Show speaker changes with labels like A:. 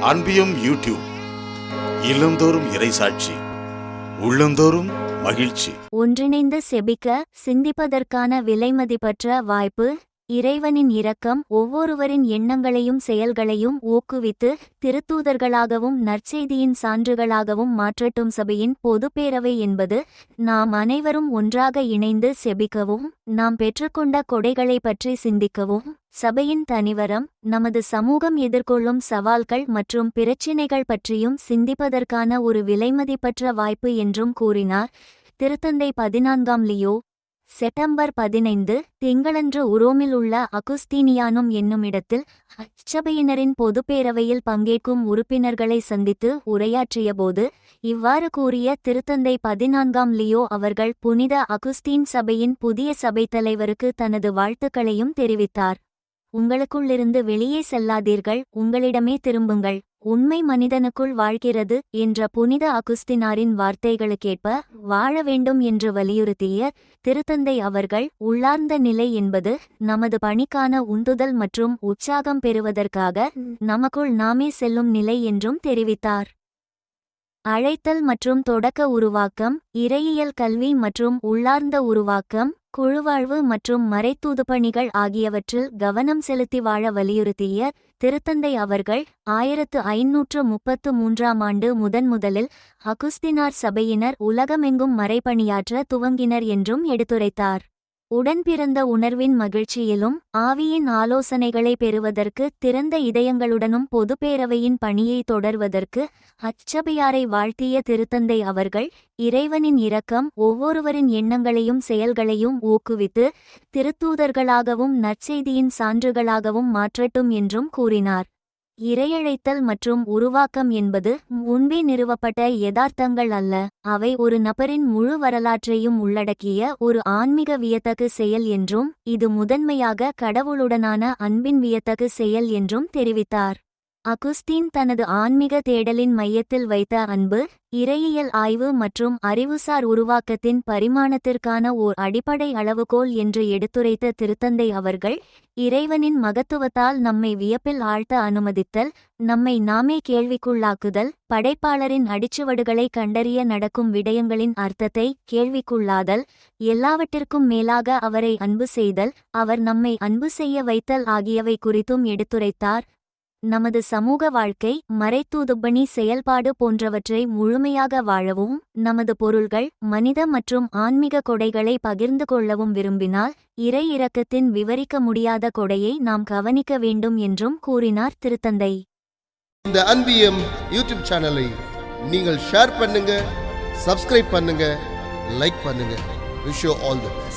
A: அன்பியும் YouTube இல்லந்தோறும் இறைசாட்சி உள்ளந்தோறும் மகிழ்ச்சி.
B: ஒன்றிணைந்து செபிக்க சிந்திப்பதற்கான விலைமதிப்பற்ற வாய்ப்பு. இறைவனின் இரக்கம் ஒவ்வொருவரின் எண்ணங்களையும் செயல்களையும் ஊக்குவித்து திருத்தூதர்களாகவும் நற்செய்தியின் சான்றுகளாகவும் மாற்றட்டும். சபையின் பொதுப்பேரவை என்பது நாம் அனைவரும் ஒன்றாக இணைந்து செபிக்கவும், நாம் பெற்றுக்கொண்ட கொடைகளை பற்றி சிந்திக்கவும், சபையின் தனிவரம், நமது சமூகம் எதிர்கொள்ளும் சவால்கள் மற்றும் பிரச்சினைகள் பற்றியும் சிந்திப்பதற்கான ஒரு விலைமதிப்பற்ற வாய்ப்பு என்றும் கூறினார். திருத்தந்தை 14ஆம் லியோ செப்டம்பர் 15 திங்களன்று உரோமில் உள்ள அகுஸ்தீனியானும் என்னுமிடத்தில் அச்சபையினரின் பொதுப்பேரவையில் பங்கேற்கும் உறுப்பினர்களை சந்தித்து உரையாற்றியபோது இவ்வாறு கூறிய திருத்தந்தை 14ஆம் லியோ அவர்கள் புனித அகுஸ்தீன் சபையின் புதிய சபைத் தலைவருக்கு தனது வாழ்த்துக்களையும் தெரிவித்தார். உங்களுக்குள்ளிருந்து வெளியே செல்லாதீர்கள், உங்களிடமே திரும்புங்கள், உண்மை மனிதனுக்குள் வாழ்கிறது என்ற புனித அகுஸ்தினாரின் வார்த்தைகளுக்கேற்ப வாழ வேண்டும் என்று வலியுறுத்திய திருத்தந்தை அவர்கள் உள்ளார்ந்த நிலை என்பது நமது பணிக்கான உந்துதல் மற்றும் உற்சாகம் பெறுவதற்காக நமக்குள் நாமே செல்லும் நிலை என்றும் தெரிவித்தார். அழைத்தல் மற்றும் தொடக்க உருவாக்கம், இறையியல் கல்வி மற்றும் உள்ளார்ந்த உருவாக்கம், குழுவாழ்வு மற்றும் மறைத்தூதுப்பணிகள் ஆகியவற்றில் கவனம் செலுத்தி வாழ வலியுறுத்திய திருத்தந்தை அவர்கள் 1533ஆம் ஆண்டு முதலில் அகுஸ்தினார் சபையினர் உலகமெங்கும் மறைபணியாற்ற துவங்கினர் என்றும் எடுத்துரைத்தார். உடன்பிறந்த உணர்வின் மகிழ்ச்சியிலும் ஆவியின் ஆலோசனைகளை பெறுவதற்கு திறந்த இதயங்களுடனும் பொதுப்பேரவையின் பணியை தொடர்வதற்கு அச்சபையாரை வாழ்த்திய திருத்தந்தை அவர்கள் இறைவனின் இரக்கம் ஒவ்வொருவரின் எண்ணங்களையும் செயல்களையும் ஊக்குவித்து திருத்தூதர்களாகவும் நற்செய்தியின் சான்றுகளாகவும் மாற்றட்டும் என்றும் கூறினார். இறையழைத்தல் மற்றும் உருவாக்கம் என்பது முன்பே நிறுவப்பட்ட யதார்த்தங்கள் அல்ல, அவை ஒரு நபரின் முழு வரலாற்றையும் உள்ளடக்கிய ஒரு ஆன்மீக வியத்தகு செயல் என்றும் இது முதன்மையாக கடவுளுடனான அன்பின் வியத்தகு செயல் என்றும் தெரிவித்தார். அகுஸ்தீன் தனது ஆன்மீக தேடலின் மையத்தில் வைத்த அன்பு, இறையியல் ஆய்வு மற்றும் அறிவுசார் உருவாக்கத்தின் பரிமாணத்திற்கான ஓர் அடிப்படை அளவுகோல் என்று எடுத்துரைத்த திருத்தந்தை அவர்கள் இறைவனின் மகத்துவத்தால் நம்மை வியப்பில் ஆழ்த்த அனுமதித்தல், நம்மை நாமே கேள்விக்குள்ளாக்குதல், படைப்பாளரின் அடிச்சுவடுகளை கண்டறிய நடக்கும் விடயங்களின் அர்த்தத்தை கேள்விக்குள்ளாதல், எல்லாவற்றிற்கும் மேலாக அவரை அன்பு செய்தல், அவர் நம்மை அன்பு செய்ய வைத்தல் ஆகியவை குறித்தும் எடுத்துரைத்தார். நமது சமூக வாழ்க்கை, மறைத்தூதுப்பணி செயல்பாடு போன்றவற்றை முழுமையாக வாழவும், நமது பொருள்கள், மனித மற்றும் ஆன்மீக கொடைகளை பகிர்ந்து கொள்ளவும் விரும்பினால் இறை இரக்கத்தின் விவரிக்க முடியாத கொடையை நாம் கவனிக்க வேண்டும் என்றும் கூறினார் திருத்தந்தை.
C: இந்த அன்பியம் யூடியூப் சேனலை நீங்கள் ஷேர் பண்ணுங்க, சப்ஸ்கிரைப் பண்ணுங்க, லைக் பண்ணுங்க. Wish you all the best.